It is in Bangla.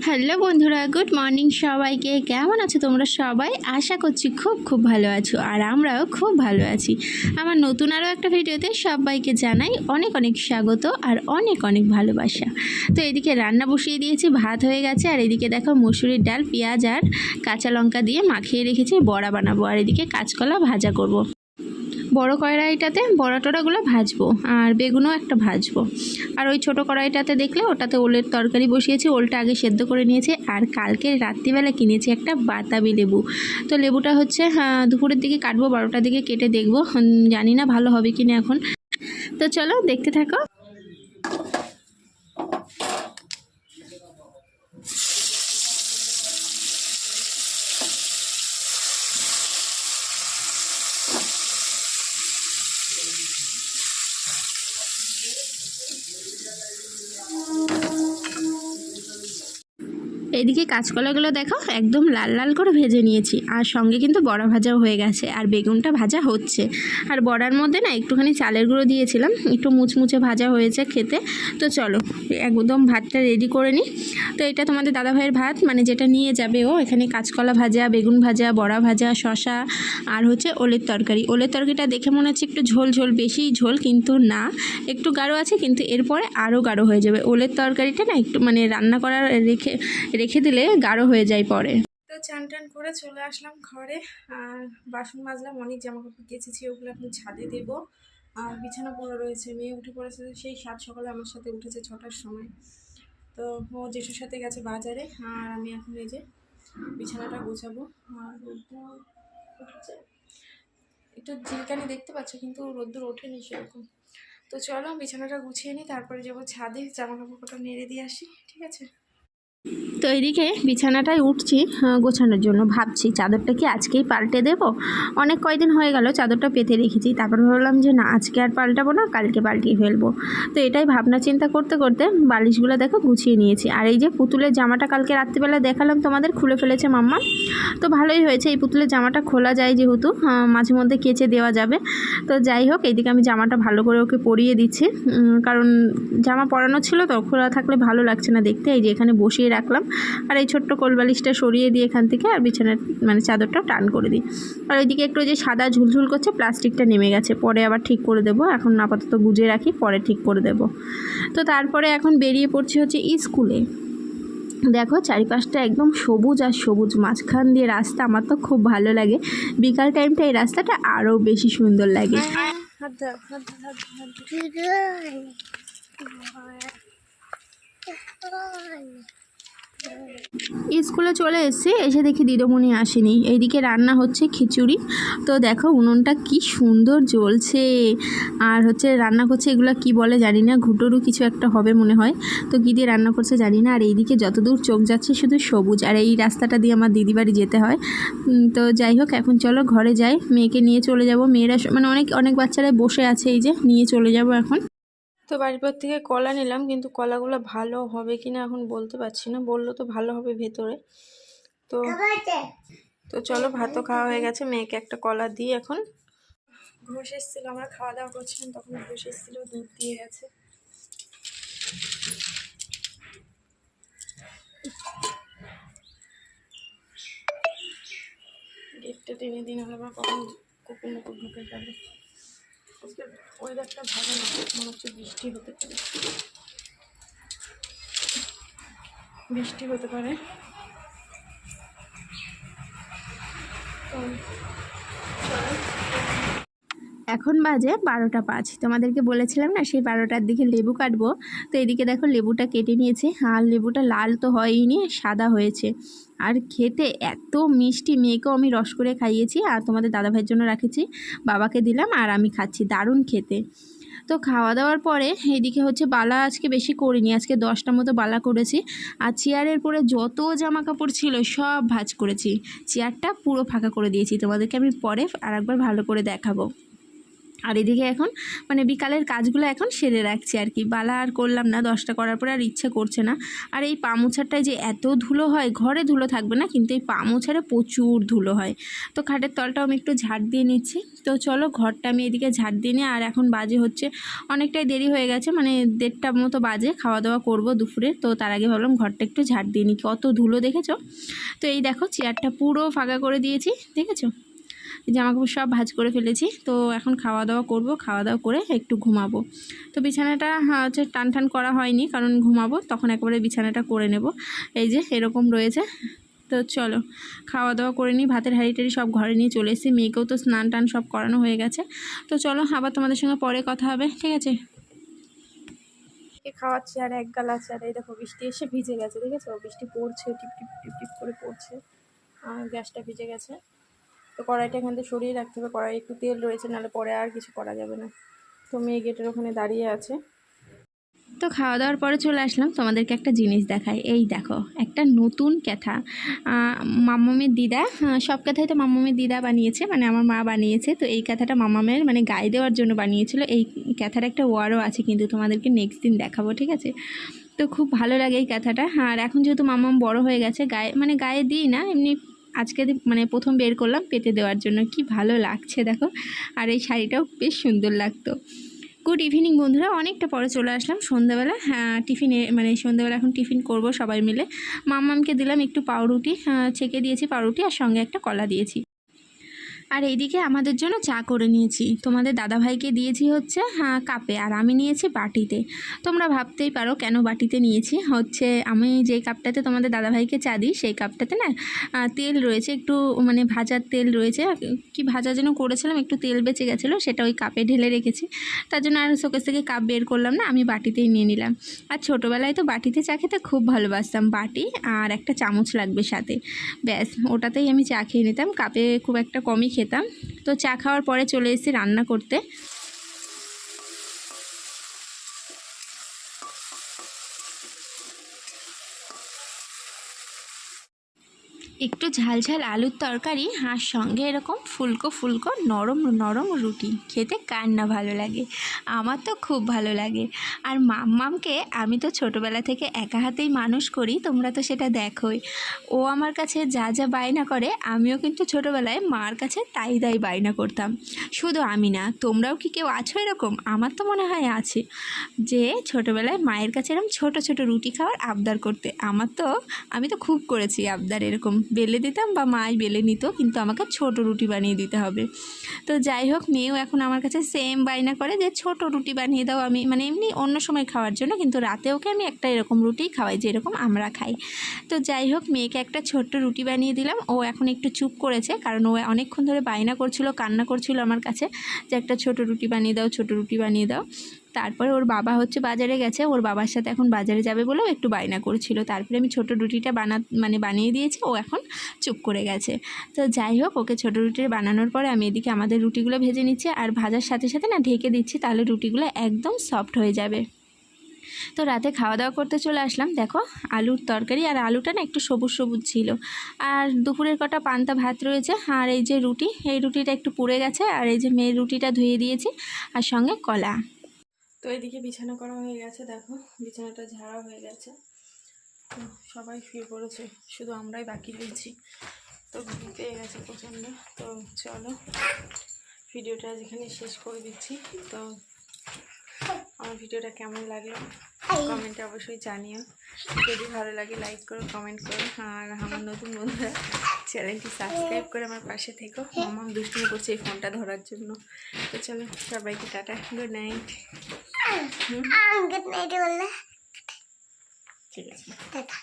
হ্যালো বন্ধুরা, গুড মর্নিং সবাইকে। কেমন আছো তোমরা সবাই? আশা করছি খুব খুব ভালো আছো, আর আমরাও খুব ভালো আছি। আমার নতুন আরও একটা ভিডিওতে সবাইকে জানাই অনেক অনেক স্বাগত আর অনেক অনেক ভালোবাসা। তো এদিকে রান্না বসিয়ে দিয়েছি, ভাত হয়ে গেছে, আর এদিকে দেখো মুসুরির ডাল, পেঁয়াজ আর কাঁচা লঙ্কা দিয়ে মাখিয়ে রেখেছি, বড়া বানাবো, আর এদিকে কাঁচকলা ভাজা করব। বড় কড়াইটাতে বড়া টড়াগুলো ভাজবো, আর বেগুনও একটা ভাজবো। আর ওই ছোটো কড়াইটাতে দেখলে ওটাতে ওলের তরকারি বসিয়েছি, ওলটা আগে সেদ্ধ করে নিয়েছি। আর কালকে রাত্রিবেলা কিনেছি একটা বাতাবি লেবু। তো লেবুটা হচ্ছে দুপুরের দিকে কাটবো, 12টার দিকে কেটে দেখবো, জানি না ভালো হবে কিনা এখন। তো চলো দেখতে থাকো। এদিকে কাঁচকলাগুলো দেখো একদম লাল লাল করে ভেজে নিয়েছি, আর সঙ্গে কিন্তু বড়া ভাজাও হয়ে গেছে, আর বেগুনটা ভাজা হচ্ছে। আর বড়ার মধ্যে না একটুখানি চালের গুঁড়ো দিয়েছিলাম, একটু মুচমুচে ভাজা হয়েছে খেতে। তো চলো একদম ভাতটা রেডি করে নিই। তো এটা তোমাদের দাদাভাইয়ের ভাত, মানে যেটা নিয়ে যাবে ও। এখানে কাঁচকলা ভাজা, বেগুন ভাজা, বড়া ভাজা, শশা, আর হচ্ছে ওলের তরকারি। ওলের তরকারিটা দেখে মনে হচ্ছে একটু ঝোল ঝোল, বেশি ঝোল কিন্তু না, একটু গাঢ় আছে, কিন্তু এরপরে আরও গাঢ় হয়ে যাবে। ওলের তরকারিটা না একটু মানে রান্না করার রেখে দিলে গাঢ় হয়ে যায় পরে। তো চান টান করে চলে আসলাম ঘরে, আর বাসন মাজলাম, অনেক জামা কাপড় কেচেছি, ওগুলো আপনি ছাদে দেবো। আর বিছানা পড়ে রয়েছে, মেয়ে উঠে পড়েছে সেই 7 সকালে, আমার সাথে উঠেছে 6টার সময়। তো ও জেঠুর সাথে গেছে বাজারে, আর আমি এখন এই যে বিছানাটা গোছাবো। আর রোদ্দুর উঠেছে, একটু ঝিলকানি দেখতে পাচ্ছ, কিন্তু রোদ্দুর ওঠেনি সেরকম। তো চলো বিছানাটা গুছিয়ে নিই, তারপরে যাবো ছাদে, জামা কাপড়টা নেড়ে দিয়ে আসি, ঠিক আছে? তো এদিকে বিছানাটায় উঠছি গোছানোর জন্য, ভাবছি চাদরটা কি আজকেই পাল্টে দেব। অনেক কয়দিন হয়ে গেল চাদরটা পেতে রেখেছি, তারপর ভাবলাম যে না, আজকে আর পাল্টাবো না, কালকে পাল্টিয়ে ফেলবো। তো এটাই ভাবনা চিন্তা করতে করতে বালিশগুলো দেখো গুছিয়ে নিয়েছি। আর এই যে পুতুলের জামাটা কালকে রাত্রিবেলা দেখালাম তোমাদের, খুলে ফেলেছে মাম্মা। তো ভালোই হয়েছে, এই পুতুলের জামাটা খোলা যায় যেহেতু, মাঝে মধ্যে কেচে দেওয়া যাবে। তো যাই হোক, এইদিকে আমি জামাটা ভালো করে ওকে পরিয়ে দিচ্ছি, কারণ জামা পরানো ছিল তো, খোলা থাকলে ভালো লাগছে না দেখতে। এই যে এখানে বসিয়ে রাখলাম, আর এই ছোট্ট কোলবালিশটা সরিয়ে দিয়ে এখান থেকে আর বিছানার মানে চাদরটা টান করে দিই। আর ওইদিকে একটু যে সাদা ঝুলঝুল করছে, প্লাস্টিকটা নেমে গেছে, পরে আবার ঠিক করে দেবো। এখন আপাতত গুজে রাখি, পরে ঠিক করে দেব। তো তারপরে এখন বেরিয়ে পড়ছি হচ্ছে স্কুলে। দেখো চারিপাশটা একদম সবুজ আর সবুজ, মাঝখান দিয়ে রাস্তা। আমার তো খুব ভালো লাগে, বিকাল টাইমটা এই রাস্তাটা আরও বেশি সুন্দর লাগে। স্কুলে চলে এসেছি, এসে দেখি দিদিমণি আসেনি। এইদিকে রান্না হচ্ছে খিচুড়ি। তো দেখো উনুনটা কি সুন্দর জ্বলছে, আর হচ্ছে রান্না করছে, এগুলো কি বলে জানি না, ঘুটুরু কিছু একটা হবে মনে হয়। তো কী দিয়ে রান্না করছে জানি না। আর এইদিকে যতদূর চোখ যাচ্ছে শুধু সবুজ, আর এই রাস্তাটা দিয়ে আমার দিদি বাড়ি যেতে হয়। তো যাই হোক, এখন চলো ঘরে যাই, মেয়েকে নিয়ে চলে যাব। মেয়েরা মানে অনেক অনেক বাচ্চারাই বসে আছে, এই যে নিয়ে চলে যাব এখন। তো বাড়ির পর থেকে কলা নিলাম, কিন্তু কলাগুলো ভালো হবে কিনা এখন বলতে পারছি না, বললো তো ভালো হবে ভেতরে। তো তো চলো, ভাতও খাওয়া হয়ে গেছে, মেয়েকে একটা কলা দিই এখন। ঘোষ এসেছিল, আমরা খাওয়া দাওয়া করছিলাম, তখন ঘোষ এসেছিল, দুধ দিয়ে গেছে। গেটটা টেনে দিন, হলে আবার কখন কুকুর মুকুর ঢুকে যাবে। আজকে ওয়েদারটা ভালো না, মনে হচ্ছে বৃষ্টি হতে পারে, বৃষ্টি হতে পারে। এখন বাজে 12টা 5। তোমাদেরকে বলেছিলাম না সেই 12টার দিকে লেবু কাটবো। তো এদিকে দেখো লেবুটা কেটে নিয়েছি, আর লেবুটা লাল তো হয়নি, সাদা হয়েছে। আর খেতে এত মিষ্টি, মেয়েকেও আমি রস করে খাইয়েছি, আর তোমাদের দাদাভাইয়ের জন্য রাখেছি, বাবাকে দিলাম, আর আমি খাচ্ছি, দারুণ খেতে। তো খাওয়া দাওয়ার পরে এইদিকে হচ্ছে বালা আজকে বেশি করিনি, আজকে 10টা মতো বালা করেছি। আর চেয়ারের পরে যত জামা কাপড় ছিল সব ভাঁজ করেছি, চেয়ারটা পুরো ফাঁকা করে দিয়েছি। তোমাদেরকে আমি পরে আর একবার ভালো করে দেখাবো। আর এদিকে এখন মানে বিকালের কাজগুলো এখন সেরে রাখছি আর কি, বালা আর করলাম না, 10টা করার পরে আর ইচ্ছে করছে না। আর এই পা মোছারটায় যে এত ধুলো হয়, ঘরে ধুলো থাকবে না কিন্তু এই পা মোছারে প্রচুর ধুলো হয়। তো খাটের তলটাও আমি একটু ঝাড় দিয়ে নিচ্ছি। তো চলো ঘরটা আমি এদিকে ঝাড় দিয়ে নিই। আর এখন বাজে হচ্ছে অনেকটাই দেরি হয়ে গেছে, মানে 1:30 মতো বাজে, খাওয়া দাওয়া করবো দুপুরে। তো তার আগে ভাবলাম ঘরটা একটু ঝাড় দিয়ে নিই, কত ধুলো দেখেছো। তো এই দেখো চেয়ারটা পুরো ফাঁকা করে দিয়েছি, দেখেছো, জামাকাপড় সব ভাঁজ করে ফেলেছি। তো এখন খাওয়া দাওয়া করব, খাওয়া দাওয়া করে একটু ঘুমাবো। তো বিছানাটা হচ্ছে টান করা হয়নি, কারণ ঘুমাবো তখন একেবারে বিছানাটা করে নেব। এই যে এরকম রয়েছে। তো চলো খাওয়া দাওয়া করে নিই, ভাতের হাঁড়ি টাড়ি সব ঘরে নিয়ে চলে এসেছি, মেয়েকেও তো স্নান টান সব করানো হয়ে গেছে। তো চলো আবার তোমাদের সঙ্গে পরে কথা হবে, ঠিক আছে। খাওয়াচ্ছি আর এক গাল আছে। আর এই দেখো বৃষ্টি এসে ভিজে গেছে, দেখেছো, বৃষ্টি পড়ছে, টিপ টিপ টিপ টিপ করে পড়ছে, আর গ্যাসটা ভিজে গেছে। তো কড়াইটা এখান থেকে সরিয়ে রাখতে হবে, কড়াই একটু তেল রয়েছে, নাহলে পরে আর কিছু করা যাবে না। তো মেয়ে গেটের ওখানে দাঁড়িয়ে আছে। তো খাওয়া দাওয়ার পরে চলে আসলাম, তোমাদেরকে একটা জিনিস দেখাই। এই দেখো একটা নতুন ক্যাথা, মাম্মামের দিদা, সব ক্যাথাই তো মাম্মামের দিদা বানিয়েছে, মানে আমার মা বানিয়েছে। তো এই ক্যাথাটা মাম্মামের মানে গায়ে দেওয়ার জন্য বানিয়েছিল। এই ক্যাথার একটা ওয়ারও আছে, কিন্তু তোমাদেরকে নেক্সট দিন দেখাবো, ঠিক আছে। তো খুব ভালো লাগে এই ক্যাথাটা। আর এখন যেহেতু মাম্মাম বড় হয়ে গেছে, গায়ে দিই না, এমনি আজকে মানে প্রথম বের করলাম পেতে দেওয়ার জন্য, কি ভালো লাগছে দেখো। আর এই শাড়িটাও বেশ সুন্দর লাগতো। গুড ইভিনিং বন্ধুরা, অনেকটা পরে চলে আসলাম সন্ধ্যাবেলা। টিফিনে মানে সন্ধ্যাবেলা এখন টিফিন করব সবাই মিলে। মাম্মামকে দিলাম একটু পাউরুটি, ছেঁকে দিয়েছি পাউরুটি, আর সঙ্গে একটা কলা দিয়েছি। আর এইদিকে আমাদের জন্য চা করে নিয়েছি, তোমাদের দাদাভাইকে দিয়েছি হচ্ছে কাপে, আর আমি নিয়েছি বাটিতে। তোমরা ভাবতেই পারো কেন বাটিতে নিয়েছি, হচ্ছে আমি যেই কাপটাতে তোমাদের দাদাভাইকে চা দিই সেই কাপটাতে না তেল রয়েছে একটু, মানে ভাজার তেল রয়েছে, কি ভাজা যেন করেছিলাম, একটু তেল বেঁচে গেছিলো, সেটা ওই কাপে ঢেলে রেখেছি। তার জন্য আর শোকেস থেকে কাপ বের করলাম না, আমি বাটিতেই নিয়ে নিলাম। আর ছোটোবেলায় তো বাটিতে চা খেতে খুব ভালোবাসতাম, বাটি আর একটা চামচ লাগবে সাথে, ব্যাস ওটাতেই আমি চা খেয়ে নিতাম, কাপে খুব একটা কমই খেতাম। তো চা খাওয়ার পরে চলে এসেছি রান্না করতে। একটু ঝালঝাল আলুর তরকারি, আর সঙ্গে এরকম ফুলকো ফুলকো নরম নরম রুটি, খেতে কার না ভালো লাগে, আমার তো খুব ভালো লাগে। আর মাম্মামকে আমি তো ছোটোবেলা থেকে একা হাতেই মানুষ করি, তোমরা তো সেটা দেখোই। ও আমার কাছে যা যা বায়না করে, আমিও কিন্তু ছোটোবেলায় মার কাছে তাই বায়না করতাম। শুধু আমি না, তোমরাও কি কেউ আছো এরকম? আমার তো মনে হয় আছে, যে ছোটোবেলায় মায়ের কাছে এরকম ছোট ছোট রুটি খাওয়ার আবদার করতে। আমি তো খুব করেছি আবদার, এরকম বেলে দিতাম বা মাই বেলে নিত, কিন্তু আমাকে ছোট রুটি বানিয়ে দিতে হবে। তো যাই হোক, মেয়েও এখন আমার কাছে সেম বায়না করে যে ছোট রুটি বানিয়ে দাও, আমি মানে এমনি অন্য সময় খাওয়ার জন্য, কিন্তু রাতে ওকে আমি একটা এরকম রুটিই খাওয়াই যেরকম আমরা খাই। তো যাই হোক, মেয়েকে একটা ছোট্ট রুটি বানিয়ে দিলাম। ও এখন একটু চুপ করেছে, কারণ ও অনেকক্ষণ ধরে বায়না করছিল, কান্না করছিল আমার কাছে যে একটা ছোট রুটি বানিয়ে দাও, ছোট রুটি বানিয়ে দাও। তারপরে ওর বাবা হচ্ছে বাজারে গেছে, ওর বাবার সাথে এখন বাজারে যাবে বলেও একটু বায়না করছিল। তারপরে আমি ছোট রুটিটা বানিয়ে দিয়েছি, ও এখন চুপ করে গেছে। তো যাই হোক, ওকে ছোট রুটি বানানোর পরে আমি এদিকে আমাদের রুটিগুলো ভেজে নিচ্ছি, আর ভাজার সাথে সাথে না ঢেকে দিচ্ছি, তাহলে রুটিগুলো একদম সফট হয়ে যাবে। তো রাতে খাওয়া দাওয়া করতে চলে আসলাম, দেখো আলুর তরকারি, আর আলুটা না একটু সবুজ সবুজ ছিল। আর দুপুরের কটা পান্তা ভাত রয়েছে, আর এই যে রুটি, এই রুটিটা একটু পুড়ে গেছে, আর এই যে মেয়ের রুটিটা ধুয়ে দিয়েছি, আর সঙ্গে কলা। তো এদিকে বিছানা করা হয়ে গেছে, দেখো বিছানাটা ঝাড়া হয়ে গেছে। তো সবাই শুয়ে পড়েছে, শুধু আমরাই বাকি রয়েছি। তো ঘুম পেয়ে গেছে প্রচণ্ড। তো চলো ভিডিওটা যেখানে শেষ করে দিচ্ছি। তো আমার ভিডিওটা কেমন লাগলো কমেন্টে অবশ্যই জানিও, যদি ভালো লাগে লাইক করো, কমেন্ট করো, আর আমার নতুন বন্ধুরা চ্যানেলটি সাবস্ক্রাইব করে আমার পাশে থেকো। মাম্মাম দুষ্টুমি করছে এই ফোনটা ধরার জন্য। তো চলো সবাইকে tata, good night. Good night বললে ঠিক আছে, টাটা।